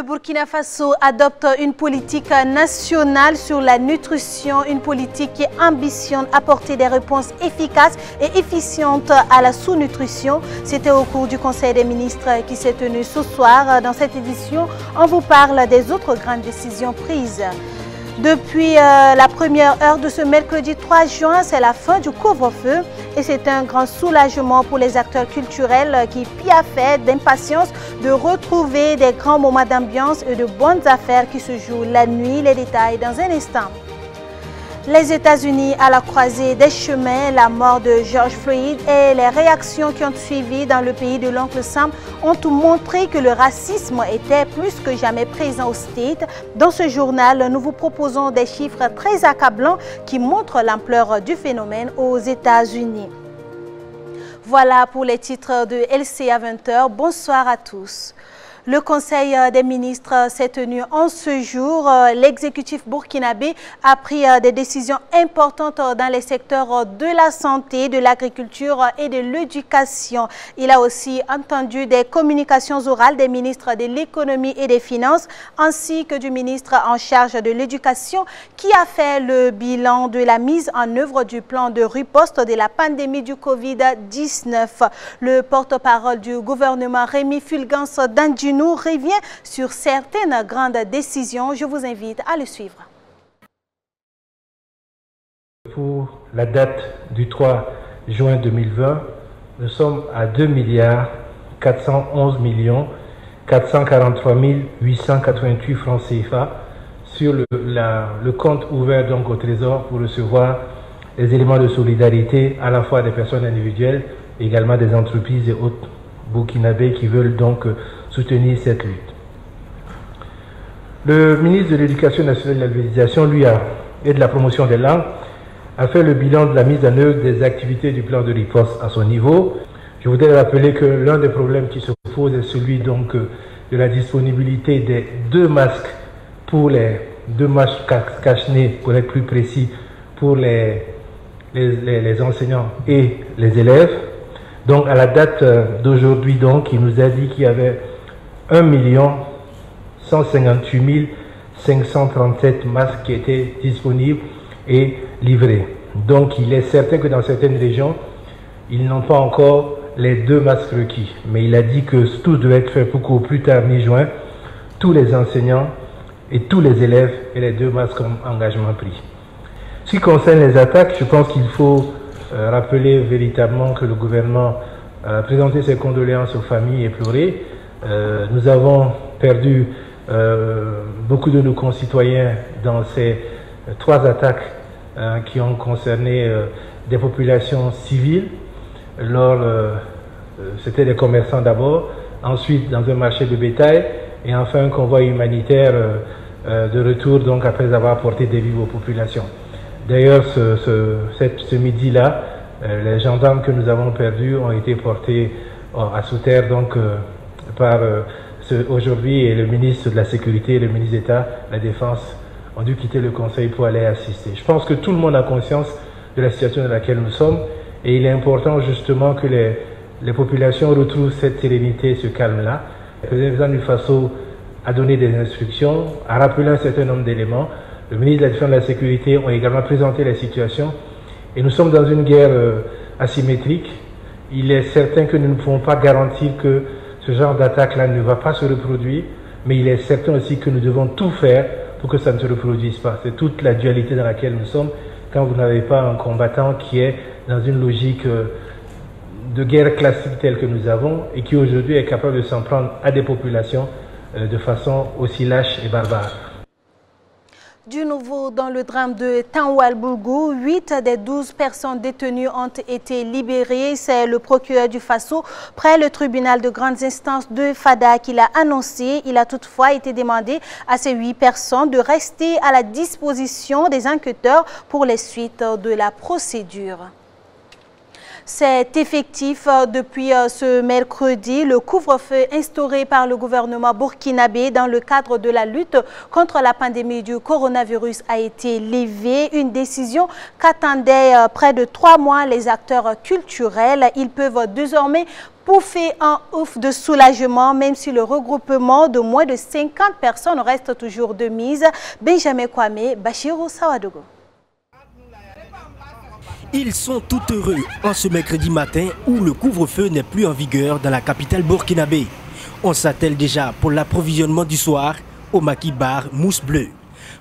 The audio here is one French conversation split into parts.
Le Burkina Faso adopte une politique nationale sur la nutrition, une politique qui ambitionne apporter des réponses efficaces et efficientes à la sous-nutrition. C'était au cours du Conseil des ministres qui s'est tenu ce soir. Dans cette édition, on vous parle des autres grandes décisions prises. Depuis la première heure de ce mercredi 3 juin, c'est la fin du couvre-feu et c'est un grand soulagement pour les acteurs culturels qui piaffaient d'impatience de retrouver des grands moments d'ambiance et de bonnes affaires qui se jouent la nuit. Les détails dans un instant. Les États-Unis à la croisée des chemins, la mort de George Floyd et les réactions qui ont suivi dans le pays de l'oncle Sam ont tout montré que le racisme était plus que jamais présent au States. Dans ce journal, nous vous proposons des chiffres très accablants qui montrent l'ampleur du phénomène aux États-Unis. Voilà pour les titres de LCA 20h. Bonsoir à tous. Le Conseil des ministres s'est tenu en ce jour. L'exécutif burkinabé a pris des décisions importantes dans les secteurs de la santé, de l'agriculture et de l'éducation. Il a aussi entendu des communications orales des ministres de l'économie et des finances ainsi que du ministre en charge de l'éducation qui a fait le bilan de la mise en œuvre du plan de riposte de la pandémie du Covid-19. Le porte-parole du gouvernement Rémi Fulgence Dandjinou revient sur certaines grandes décisions. Je vous invite à le suivre. Pour la date du 3 juin 2020, nous sommes à 2 411 443 888 francs CFA sur le compte ouvert donc au Trésor pour recevoir les éléments de solidarité à la fois des personnes individuelles et également des entreprises et autres burkinabés qui veulent donc soutenir cette lutte. Le ministre de l'Éducation nationale et de l'alphabétisation, et de la promotion des langues, a fait le bilan de la mise en œuvre des activités du plan de riposte à son niveau. Je voudrais rappeler que l'un des problèmes qui se pose est celui donc de la disponibilité des 2 masques pour les 2 masques cache-nez, pour être plus précis, pour les enseignants et les élèves. Donc à la date d'aujourd'hui, donc, il nous a dit qu'il y avait 1 158 537 masques qui étaient disponibles et livrés. Donc il est certain que dans certaines régions, ils n'ont pas encore les 2 masques requis. Mais il a dit que tout doit être fait pour qu'au plus tard, mi-juin, tous les enseignants et tous les élèves aient les 2 masques comme engagement pris. Ce qui concerne les attaques, je pense qu'il faut rappeler véritablement que le gouvernement a présenté ses condoléances aux familles éplorées. Nous avons perdu beaucoup de nos concitoyens dans ces 3 attaques qui ont concerné des populations civiles. C'était des commerçants d'abord, ensuite dans un marché de bétail et enfin un convoi humanitaire de retour donc après avoir apporté des vivres aux populations. D'ailleurs, ce midi-là, les gendarmes que nous avons perdus ont été portés à sous terre donc par aujourd'hui et le ministre de la Sécurité et le ministre d'État, la Défense, ont dû quitter le Conseil pour aller assister. Je pense que tout le monde a conscience de la situation dans laquelle nous sommes et il est important justement que les populations retrouvent cette sérénité, ce calme-là. Le président du Faso a donné des instructions, a rappelé un certain nombre d'éléments. Le ministre de la Défense et de la Sécurité ont également présenté la situation et nous sommes dans une guerre asymétrique. Il est certain que nous ne pouvons pas garantir que ce genre d'attaque-là ne va pas se reproduire, mais il est certain aussi que nous devons tout faire pour que ça ne se reproduise pas. C'est toute la dualité dans laquelle nous sommes quand vous n'avez pas un combattant qui est dans une logique de guerre classique telle que nous avons et qui aujourd'hui est capable de s'en prendre à des populations de façon aussi lâche et barbare. Du nouveau, dans le drame de Tanwal-Bougou, 8 des 12 personnes détenues ont été libérées. C'est le procureur du Faso, près le tribunal de grandes instances de Fada, qui l'a annoncé. Il a toutefois été demandé à ces 8 personnes de rester à la disposition des enquêteurs pour les suites de la procédure. C'est effectif depuis ce mercredi. Le couvre-feu instauré par le gouvernement burkinabé dans le cadre de la lutte contre la pandémie du coronavirus a été levé. Une décision qu'attendaient près de 3 mois les acteurs culturels. Ils peuvent désormais pouffer un ouf de soulagement, même si le regroupement de moins de 50 personnes reste toujours de mise. Benjamin Kwame, Bachirou Sawadogo. Ils sont tout heureux en ce mercredi matin où le couvre-feu n'est plus en vigueur dans la capitale burkinabé. On s'attelle déjà pour l'approvisionnement du soir au Maki Bar Mousse Bleue.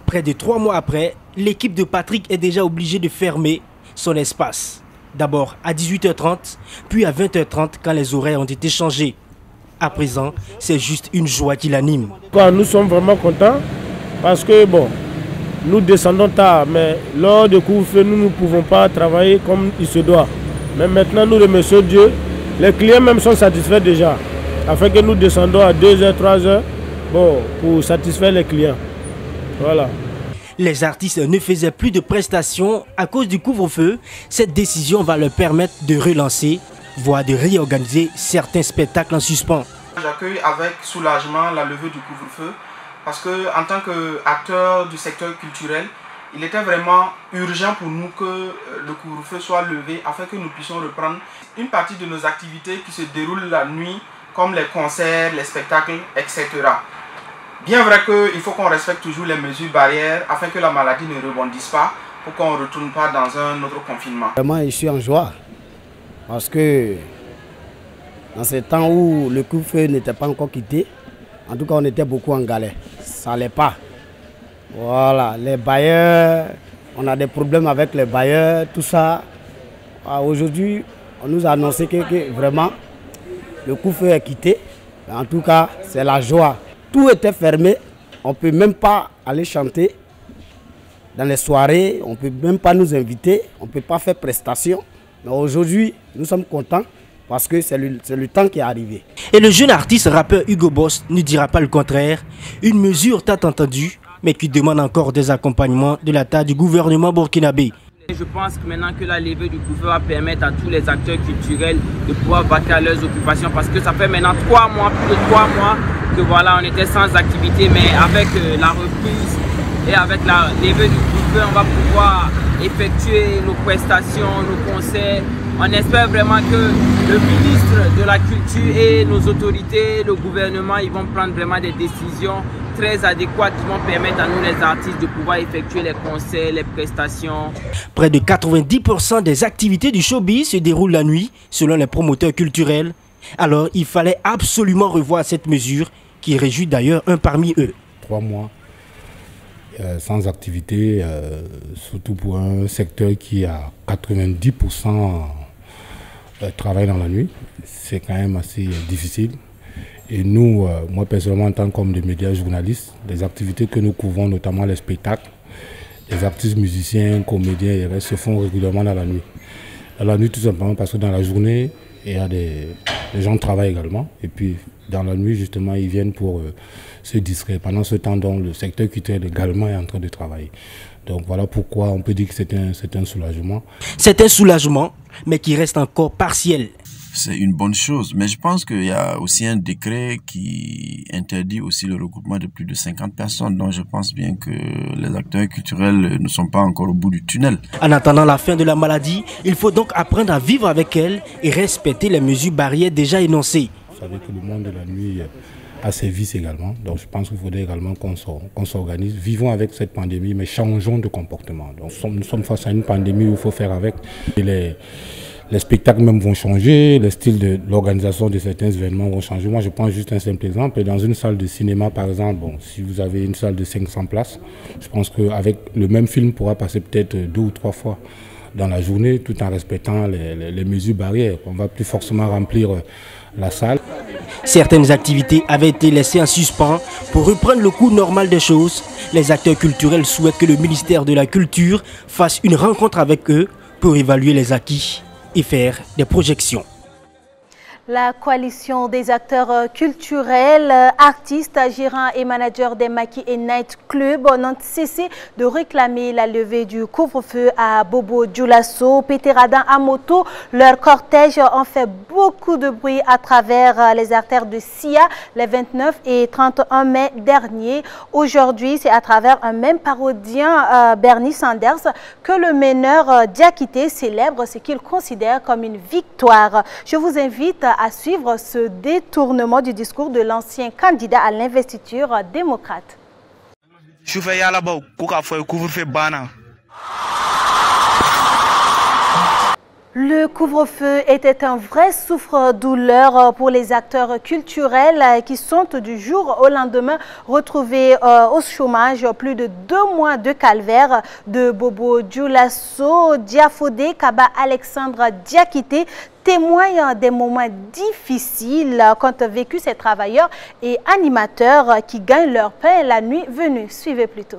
Près de 3 mois après, l'équipe de Patrick est déjà obligée de fermer son espace. D'abord à 18h30, puis à 20h30 quand les horaires ont été changés. À présent, c'est juste une joie qui l'anime. Nous sommes vraiment contents parce que nous descendons tard, mais lors du couvre-feu, nous ne pouvons pas travailler comme il se doit. Mais maintenant, nous remercions Dieu. Les clients même sont satisfaits déjà, afin que nous descendons à 2h, 3h pour satisfaire les clients. Voilà. Les artistes ne faisaient plus de prestations à cause du couvre-feu. Cette décision va leur permettre de relancer, voire de réorganiser certains spectacles en suspens. J'accueille avec soulagement la levée du couvre-feu parce qu'en tant qu'acteur du secteur culturel, il était vraiment urgent pour nous que le couvre-feu soit levé afin que nous puissions reprendre une partie de nos activités qui se déroulent la nuit, comme les concerts, les spectacles, etc. Bien vrai qu'il faut qu'on respecte toujours les mesures barrières afin que la maladie ne rebondisse pas pour qu'on ne retourne pas dans un autre confinement. Vraiment, je suis en joie parce que dans ces temps où le couvre-feu n'était pas encore quitté, en tout cas on était beaucoup en galère. Ça n'allait pas. Voilà, les bailleurs, on a des problèmes avec les bailleurs, tout ça. Aujourd'hui, on nous a annoncé que vraiment le couvre-feu est quitté. En tout cas, c'est la joie. Tout était fermé, on ne peut même pas aller chanter dans les soirées, on ne peut même pas nous inviter, on ne peut pas faire prestation. Mais aujourd'hui, nous sommes contents parce que c'est le temps qui est arrivé. Et le jeune artiste rappeur Hugo Boss ne dira pas le contraire. Une mesure tant entendue, mais qui demande encore des accompagnements de la part du gouvernement burkinabé. Je pense que maintenant que la levée du couvre-feu va permettre à tous les acteurs culturels de pouvoir vaquer à leurs occupations parce que ça fait maintenant 3 mois, plus de 3 mois que voilà, on était sans activité, mais avec la reprise et avec la levée du couvre-feu, on va pouvoir effectuer nos prestations, nos concerts. On espère vraiment que le ministre de la Culture et nos autorités, le gouvernement, ils vont prendre vraiment des décisions très adéquates qui vont permettre à nous les artistes de pouvoir effectuer les concerts, les prestations. Près de 90% des activités du showbiz se déroulent la nuit, selon les promoteurs culturels. Alors il fallait absolument revoir cette mesure, qui réjouit d'ailleurs un parmi eux. 3 mois sans activité, surtout pour un secteur qui a 90% travail dans la nuit, c'est quand même assez difficile. Et nous, moi personnellement en tant qu'homme de médias journalistes, les activités que nous couvrons, notamment les spectacles, les artistes musiciens, comédiens et restes se font régulièrement dans la nuit. Dans la nuit tout simplement parce que dans la journée, il y a les gens travaillent également. Et puis dans la nuit justement, ils viennent pour se distraire. Pendant ce temps, donc, le secteur culturel également est en train de travailler. Donc voilà pourquoi on peut dire que c'est un soulagement. C'est un soulagement, mais qui reste encore partiel. C'est une bonne chose, mais je pense qu'il y a aussi un décret qui interdit aussi le regroupement de plus de 50 personnes. Donc je pense bien que les acteurs culturels ne sont pas encore au bout du tunnel. En attendant la fin de la maladie, il faut donc apprendre à vivre avec elle et respecter les mesures barrières déjà énoncées. Vous savez que le monde de la nuit a ses vices également. Donc je pense qu'il faudrait également qu'on s'organise. Vivons avec cette pandémie, mais changeons de comportement. Donc nous sommes face à une pandémie où il faut faire avec. Les spectacles même vont changer, les styles de l'organisation de certains événements vont changer. Moi, je prends juste un simple exemple. Dans une salle de cinéma, par exemple, si vous avez une salle de 500 places, je pense qu'avec le même film pourra passer peut-être 2 ou 3 fois dans la journée, tout en respectant les mesures barrières. On ne va plus forcément remplir la salle. Certaines activités avaient été laissées en suspens pour reprendre le cours normal des choses. Les acteurs culturels souhaitent que le ministère de la Culture fasse une rencontre avec eux pour évaluer les acquis et faire des projections. La coalition des acteurs culturels, artistes, gérants et managers des maquis et night clubs n'ont cessé de réclamer la levée du couvre-feu à Bobo Dioulasso, Pétéradan à moto. Leurs cortèges ont fait beaucoup de bruit à travers les artères de Sia les 29 et 31 mai dernier. Aujourd'hui, c'est à travers un même parodien, Bernie Sanders, que le meneur Diakité célèbre ce qu'il considère comme une victoire. Je vous invite à suivre ce détournement du discours de l'ancien candidat à l'investiture démocrate. Le couvre-feu était un vrai souffre-douleur pour les acteurs culturels qui sont du jour au lendemain retrouvés au chômage. Plus de 2 mois de calvaire de Bobo Dioulasso, Diafodé, Kaba Alexandre Diakité témoignent des moments difficiles qu'ont vécu ces travailleurs et animateurs qui gagnent leur pain la nuit venue. Suivez plutôt.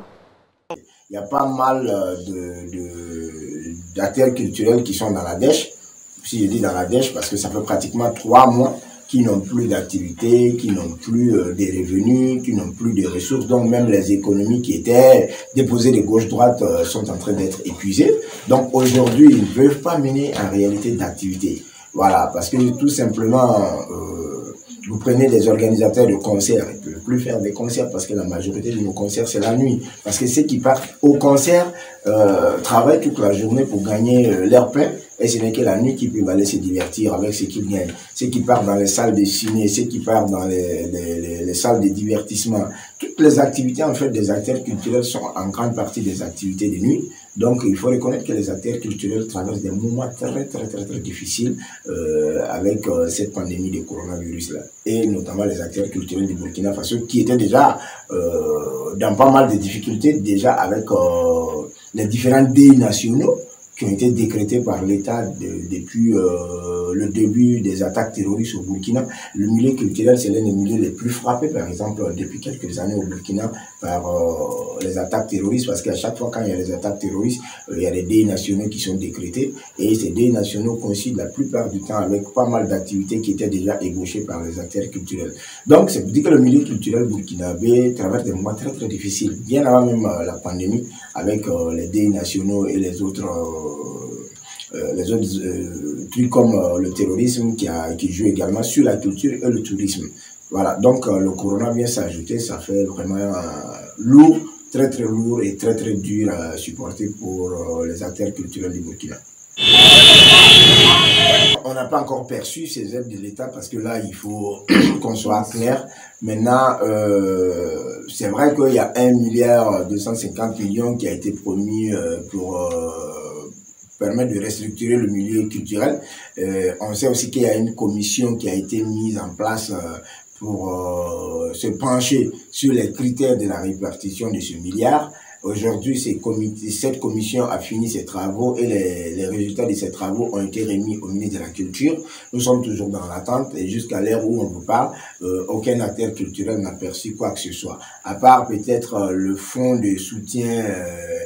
Il y a pas mal d'acteurs culturels qui sont dans la dèche. Si je dis dans la dèche, parce que ça fait pratiquement 3 mois qui n'ont plus d'activité, qui n'ont plus des revenus, qui n'ont plus de ressources. Donc même les économies qui étaient déposées de gauche-droite sont en train d'être épuisées. Donc aujourd'hui, ils ne peuvent pas mener en réalité d'activité. Voilà, parce que tout simplement, vous prenez des organisateurs de concerts, ils ne peuvent plus faire des concerts parce que la majorité de nos concerts, c'est la nuit. Parce que ceux qui partent au concert travaillent toute la journée pour gagner leur pain. Et ce n'est que la nuit qu'ils peuvent aller se divertir avec ce qu'ils gagnent. Ceux qui partent dans les salles de ciné, ceux qui partent dans les salles de divertissement. Toutes les activités, en fait, des acteurs culturels sont en grande partie des activités de nuit. Donc, il faut reconnaître que les acteurs culturels traversent des moments très difficiles avec cette pandémie de coronavirus-là. Et notamment les acteurs culturels du Burkina Faso qui étaient déjà dans pas mal de difficultés, déjà avec les différents deuils nationaux qui ont été décrétés par l'État depuis le début des attaques terroristes au Burkina. Le milieu culturel, c'est l'un des milieux les plus frappés, par exemple, depuis quelques années au Burkina, par les attaques terroristes, parce qu'à chaque fois quand il y a des attaques terroristes, il y a des deuils nationaux qui sont décrétés, et ces deuils nationaux coïncident la plupart du temps avec pas mal d'activités qui étaient déjà ébauchées par les acteurs culturels. Donc, c'est pour dire que le milieu culturel burkinabé traverse des moments très difficiles, bien avant même la pandémie, avec les deuils nationaux et les autres trucs comme le terrorisme qui joue également sur la culture et le tourisme. Voilà, donc le corona vient s'ajouter, ça fait vraiment lourd, très lourd et très dur à supporter pour les acteurs culturels du Burkina. On n'a pas encore perçu ces aides de l'État parce que là, il faut qu'on soit clair. Maintenant, c'est vrai qu'il y a 1,250 milliard qui a été promis pour permettre de restructurer le milieu culturel. On sait aussi qu'il y a une commission qui a été mise en place pour se pencher sur les critères de la répartition de ce milliard. Aujourd'hui, cette commission a fini ses travaux et les résultats de ces travaux ont été remis au ministre de la Culture. Nous sommes toujours dans l'attente et jusqu'à l'heure où on vous parle, aucun acteur culturel n'a perçu quoi que ce soit. À part peut-être le fonds de soutien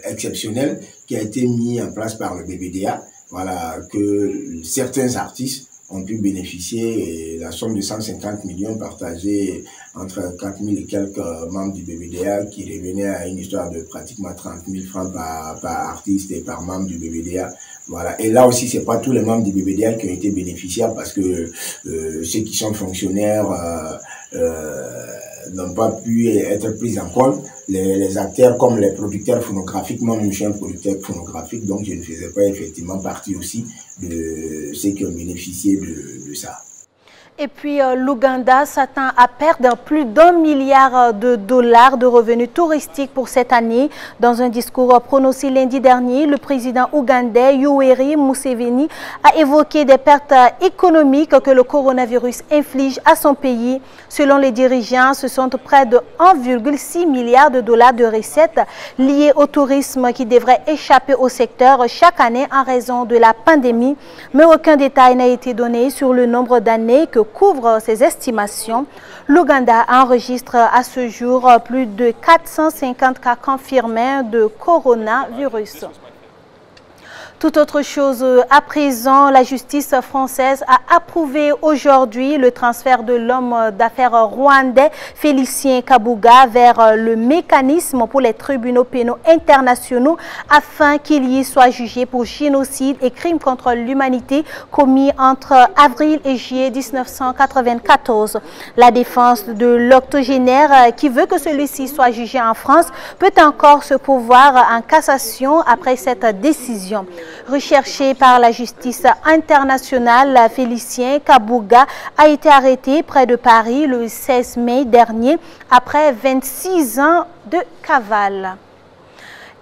exceptionnel qui a été mis en place par le BBDA, voilà, que certains artistes ont pu bénéficier et la somme de 150 millions partagée entre 4000 et quelques membres du BBDA qui revenait à une histoire de pratiquement 30 000 francs par artiste et par membre du BBDA. Voilà. Et là aussi, c'est pas tous les membres du BBDA qui ont été bénéficiaires parce que ceux qui sont fonctionnaires n'ont pas pu être pris en compte. Les acteurs comme les producteurs phonographiques, moi je suis un producteur phonographique, donc je ne faisais pas effectivement partie aussi de ceux qui ont bénéficié de ça. Et puis l'Ouganda s'attend à perdre plus d'1 milliard de dollars de revenus touristiques pour cette année. Dans un discours prononcé lundi dernier, le président ougandais Yoweri Museveni a évoqué des pertes économiques que le coronavirus inflige à son pays. Selon les dirigeants, ce sont près de 1,6 milliard de dollars de recettes liées au tourisme qui devraient échapper au secteur chaque année en raison de la pandémie. Mais aucun détail n'a été donné sur le nombre d'années que couvrent ces estimations. L'Ouganda enregistre à ce jour plus de 450 cas confirmés de coronavirus. Tout autre chose à présent, la justice française a approuvé aujourd'hui le transfert de l'homme d'affaires rwandais Félicien Kabuga vers le mécanisme pour les tribunaux pénaux internationaux afin qu'il y soit jugé pour génocide et crimes contre l'humanité commis entre avril et juillet 1994. La défense de l'octogénaire qui veut que celui-ci soit jugé en France peut encore se pourvoir en cassation après cette décision. Recherché par la justice internationale, Félicien Kabuga a été arrêté près de Paris le 16 mai dernier après 26 ans de cavale.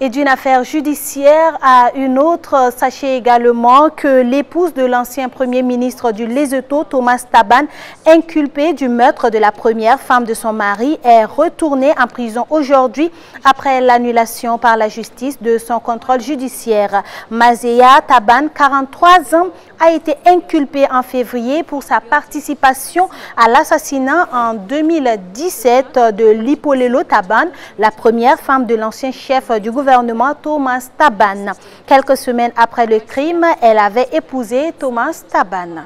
Et d'une affaire judiciaire à une autre, sachez également que l'épouse de l'ancien premier ministre du Lesotho, Thomas Thabane, inculpé du meurtre de la première femme de son mari, est retournée en prison aujourd'hui après l'annulation par la justice de son contrôle judiciaire. Mazéa Thabane, 43 ans, a été inculpé en février pour sa participation à l'assassinat en 2017 de Lipolelo Thabane, la première femme de l'ancien chef du gouvernement Thomas Thabane. Quelques semaines après le crime, elle avait épousé Thomas Thabane.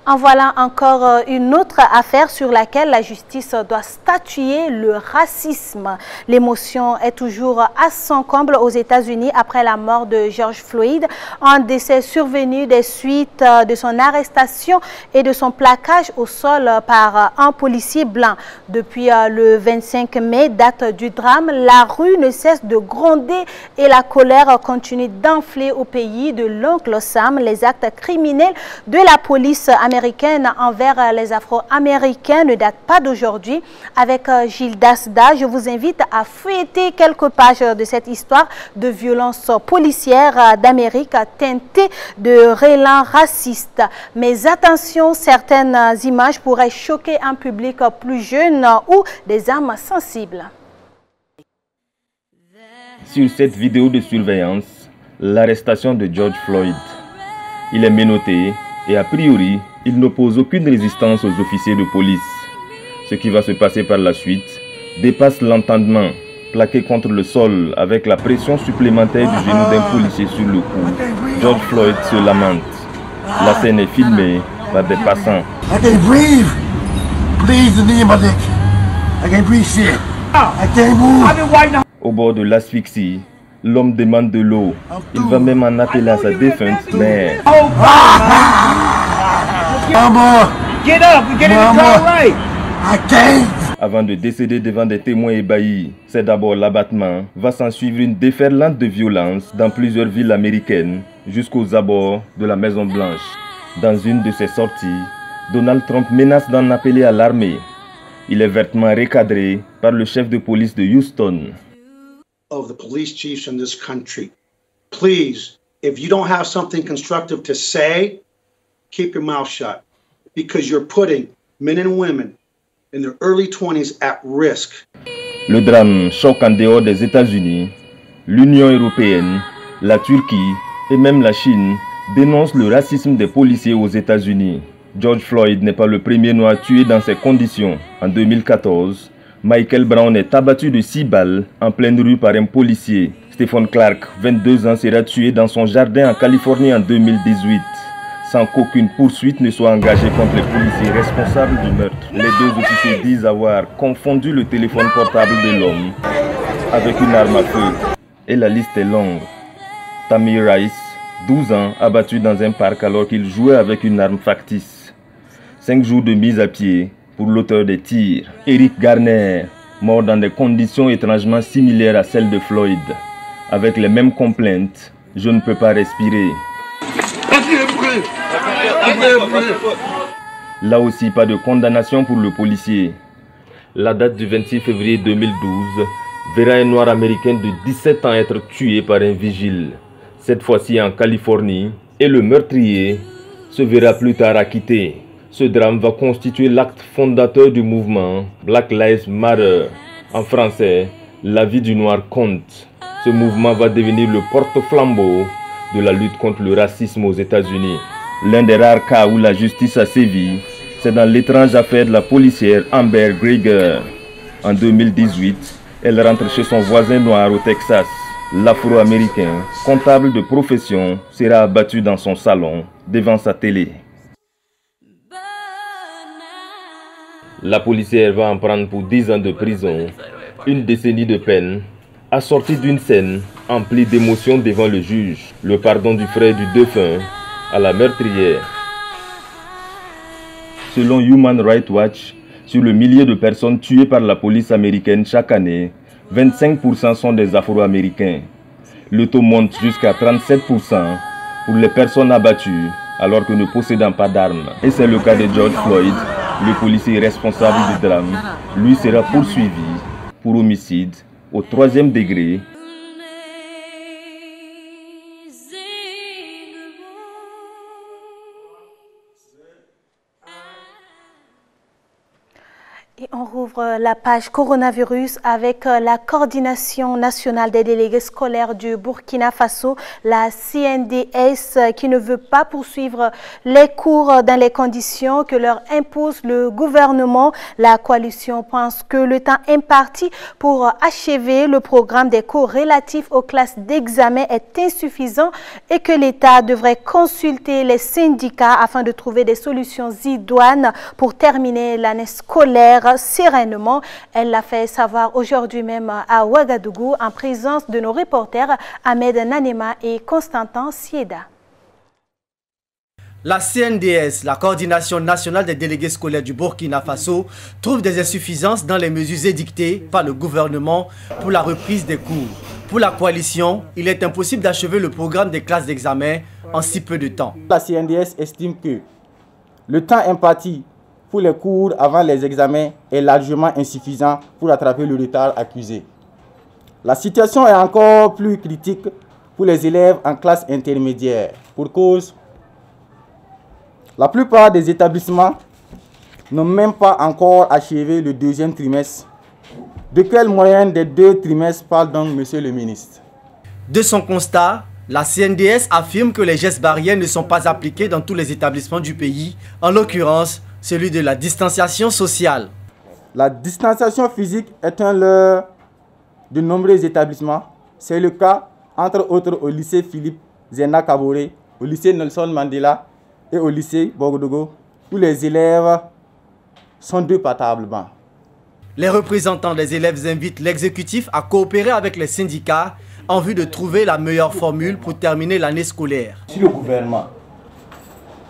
En voilà encore une autre affaire sur laquelle la justice doit statuer, le racisme. L'émotion est toujours à son comble aux États-Unis après la mort de George Floyd, un décès survenu des suites de son arrestation et de son plaquage au sol par un policier blanc. Depuis le 25 mai, date du drame, la rue ne cesse de gronder et la colère continue d'enfler au pays de l'oncle Sam. Les actes criminels de la police américaine envers les Afro-Américains ne datent pas d'aujourd'hui. Avec Gilles Dasda, je vous invite à feuilleter quelques pages de cette histoire de violence policière d'Amérique teintée de relents racistes. Mais attention, certaines images pourraient choquer un public plus jeune ou des âmes sensibles. Sur cette vidéo de surveillance, l'arrestation de George Floyd. Il est menotté et a priori, il n'oppose aucune résistance aux officiers de police. Ce qui va se passer par la suite dépasse l'entendement. Plaqué contre le sol avec la pression supplémentaire du genou d'un policier sur le cou, George Floyd se lamente. La scène est filmée par des passants. Au bord de l'asphyxie, l'homme demande de l'eau. Il va même en appeler à sa défunte mère. Avant de décéder devant des témoins ébahis, c'est d'abord l'abattement. Va s'en suivre une déferlante de violence dans plusieurs villes américaines jusqu'aux abords de la Maison Blanche. Dans une de ses sorties, Donald Trump menace d'en appeler à l'armée. Il est vertement recadré par le chef de police de Houston. Of the police chiefs in this country, please, if you don't have something constructive to say, keep your mouth shut, because you're putting men and women in their early 20s at risk. Le drame choque en dehors des États-Unis. L'Union européenne, la Turquie et même la Chine dénoncent le racisme des policiers aux États-Unis. George Floyd n'est pas le premier noir tué dans ces conditions. En 2014, Michael Brown est abattu de 6 balles en pleine rue par un policier. Stephen Clark, 22 ans, sera tué dans son jardin en Californie en 2018, sans qu'aucune poursuite ne soit engagée contre les policiers responsables du meurtre. Les deux officiers disent avoir confondu le téléphone portable de l'homme avec une arme à feu. Et la liste est longue. Tammy Rice, 12 ans, abattu dans un parc alors qu'il jouait avec une arme factice. 5 jours de mise à pied pour l'auteur des tirs. Eric Garner, mort dans des conditions étrangement similaires à celles de Floyd. Avec les mêmes complaintes, je ne peux pas respirer. Là aussi, pas de condamnation pour le policier. La date du 26 février 2012 verra un noir américain de 17 ans être tué par un vigile. Cette fois-ci en Californie, et le meurtrier se verra plus tard acquitté. Ce drame va constituer l'acte fondateur du mouvement Black Lives Matter. En français, la vie du noir compte. Ce mouvement va devenir le porte-flambeau de la lutte contre le racisme aux États-Unis. L'un des rares cas où la justice a sévi, c'est dans l'étrange affaire de la policière Amber Greiger. En 2018, elle rentre chez son voisin noir au Texas. L'Afro-Américain, comptable de profession, sera abattu dans son salon devant sa télé. La policière va en prendre pour 10 ans de prison, une décennie de peine, assortie d'une scène emplie d'émotions devant le juge, le pardon du frère du défunt à la meurtrière. Selon Human Rights Watch, sur le millier de personnes tuées par la police américaine chaque année, 25% sont des Afro-Américains. Le taux monte jusqu'à 37% pour les personnes abattues alors que ne possédant pas d'armes. Et c'est le cas de George Floyd, le policier responsable du drame. Lui sera poursuivi pour homicide au 3e degré. Et on rouvre la page coronavirus avec la coordination nationale des délégués scolaires du Burkina Faso, la CNDS, qui ne veut pas poursuivre les cours dans les conditions que leur impose le gouvernement. La coalition pense que le temps imparti pour achever le programme des cours relatifs aux classes d'examen est insuffisant et que l'État devrait consulter les syndicats afin de trouver des solutions idoines pour terminer l'année scolaire sereinement. Elle l'a fait savoir aujourd'hui même à Ouagadougou en présence de nos reporters Ahmed Nanema et Constantin Sieda. La CNDS, la coordination nationale des délégués scolaires du Burkina Faso, trouve des insuffisances dans les mesures édictées par le gouvernement pour la reprise des cours. Pour la coalition, il est impossible d'achever le programme des classes d'examen en si peu de temps. La CNDS estime que le temps imparti pour les cours avant les examens est largement insuffisant pour rattraper le retard accusé. La situation est encore plus critique pour les élèves en classe intermédiaire. Pour cause, la plupart des établissements n'ont même pas encore achevé le 2e trimestre. De quelle moyenne des 2 trimestres parle donc Monsieur le ministre? De son constat, la CNDS affirme que les gestes barrières ne sont pas appliqués dans tous les établissements du pays, en l'occurrence celui de la distanciation sociale. La distanciation physique est un leurre de nombreux établissements. C'est le cas, entre autres, au lycée Philippe Zena Kaboré, au lycée Nelson Mandela et au lycée Borgodogo, où les élèves sont 2 par table banc. Les représentants des élèves invitent l'exécutif à coopérer avec les syndicats en vue de trouver la meilleure formule pour terminer l'année scolaire. Si le gouvernement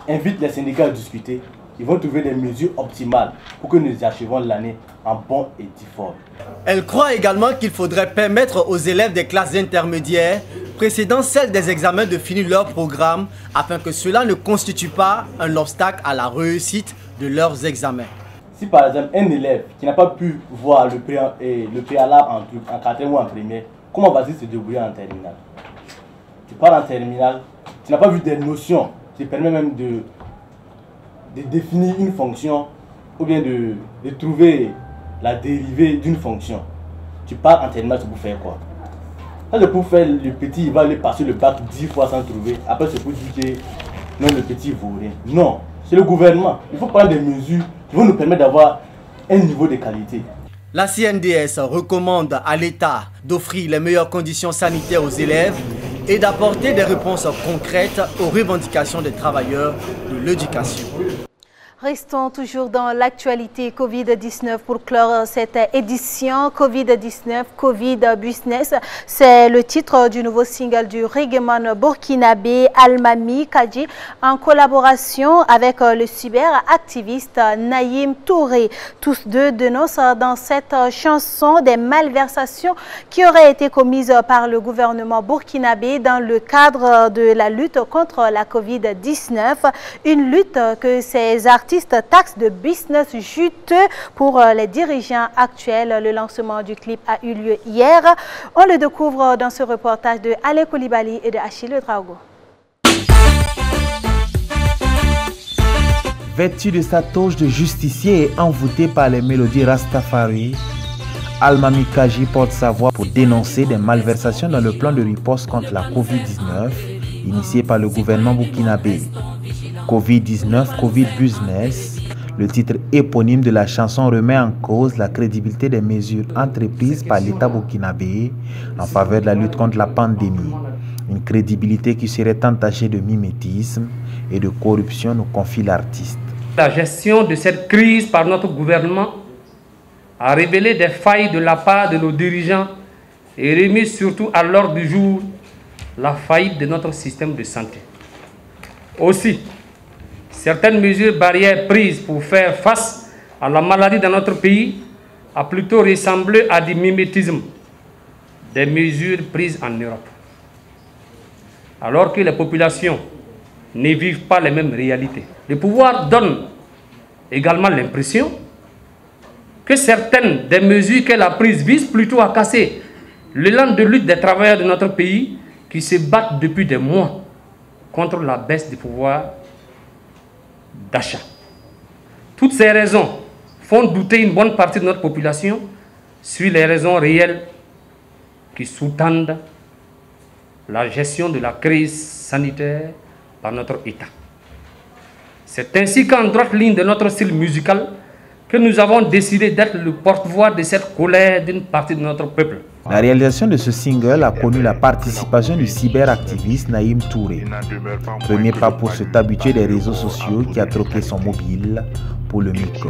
invite les syndicats à discuter, ils vont trouver des mesures optimales pour que nous achevons l'année en bon et due forme. Elle croit également qu'il faudrait permettre aux élèves des classes intermédiaires précédant celles des examens de finir leur programme afin que cela ne constitue pas un obstacle à la réussite de leurs examens. Si par exemple un élève qui n'a pas pu voir le préalable en 4e ou en première, comment va-t-il se débrouiller en terminale? Tu pars en terminale, tu n'as pas vu des notions qui permettent même de définir une fonction ou bien de trouver la dérivée d'une fonction. Tu pars en terminale, c'est pour faire quoi? Ça c'est pour faire le petit, il va aller passer le bac 10 fois sans trouver. Après c'est pour dire que non, le petit vaut rien. Non, c'est le gouvernement. Il faut prendre des mesures qui vont nous permettre d'avoir un niveau de qualité. La CNDS recommande à l'État d'offrir les meilleures conditions sanitaires aux élèves et d'apporter des réponses concrètes aux revendications des travailleurs de l'éducation. Restons toujours dans l'actualité Covid-19 pour clore cette édition. Covid-19, Covid Business, c'est le titre du nouveau single du reggaeman burkinabé Almami Kadji en collaboration avec le cyberactiviste Naïm Touré. Tous deux dénoncent dans cette chanson des malversations qui auraient été commises par le gouvernement burkinabé dans le cadre de la lutte contre la Covid-19. Une lutte que ces artistes taxe de business juteux pour les dirigeants actuels. Le lancement du clip a eu lieu hier. On le découvre dans ce reportage de Alain Koulibaly et de Achille Drago. Vêtu de sa toge de justicier et envoûté par les mélodies Rastafari, Almami Kadji porte sa voix pour dénoncer des malversations dans le plan de riposte contre la Covid-19 initié par le gouvernement burkinabé. Covid-19, Covid Business, Le titre éponyme de la chanson remet en cause la crédibilité des mesures entreprises par l'État burkinabé en faveur de la lutte contre la pandémie. Une crédibilité qui serait entachée de mimétisme et de corruption, nous confie l'artiste. La gestion de cette crise par notre gouvernement a révélé des failles de la part de nos dirigeants et remis surtout à l'ordre du jour la faillite de notre système de santé. Aussi, certaines mesures barrières prises pour faire face à la maladie dans notre pays a plutôt ressemblé à du mimétisme des mesures prises en Europe. Alors que les populations ne vivent pas les mêmes réalités. Le pouvoir donne également l'impression que certaines des mesures qu'elle a prises visent plutôt à casser l'élan de lutte des travailleurs de notre pays qui se battent depuis des mois contre la baisse du pouvoir d'achat. Toutes ces raisons font douter une bonne partie de notre population sur les raisons réelles qui sous-tendent la gestion de la crise sanitaire par notre État. C'est ainsi qu'en droite ligne de notre style musical que nous avons décidé d'être le porte-voix de cette colère d'une partie de notre peuple. La réalisation de ce single a connu la participation du cyberactiviste Naïm Touré. Premier pas pour cet habitué des réseaux sociaux qui a troqué son mobile pour le micro.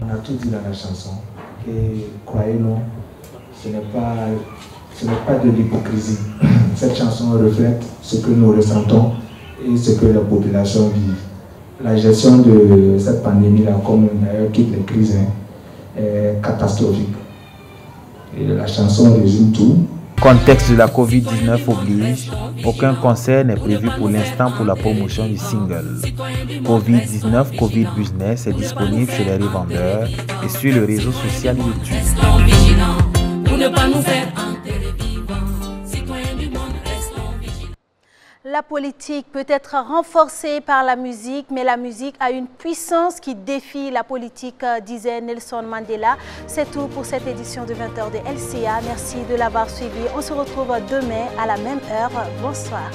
On a tout dit dans la chanson et croyez-nous, ce n'est pas de l'hypocrisie. Cette chanson reflète ce que nous ressentons et ce que la population vit. La gestion de cette pandémie-là, comme d'ailleurs toutes les crises, est catastrophique. Et la chanson résume tout. Contexte de la Covid-19 oblige, aucun concert n'est prévu pour l'instant pour la promotion du single. Covid-19, Covid Business est disponible chez les revendeurs et sur le réseau social YouTube. La politique peut être renforcée par la musique, mais la musique a une puissance qui défie la politique, disait Nelson Mandela. C'est tout pour cette édition de 20h de LCA. Merci de l'avoir suivi. On se retrouve demain à la même heure. Bonsoir.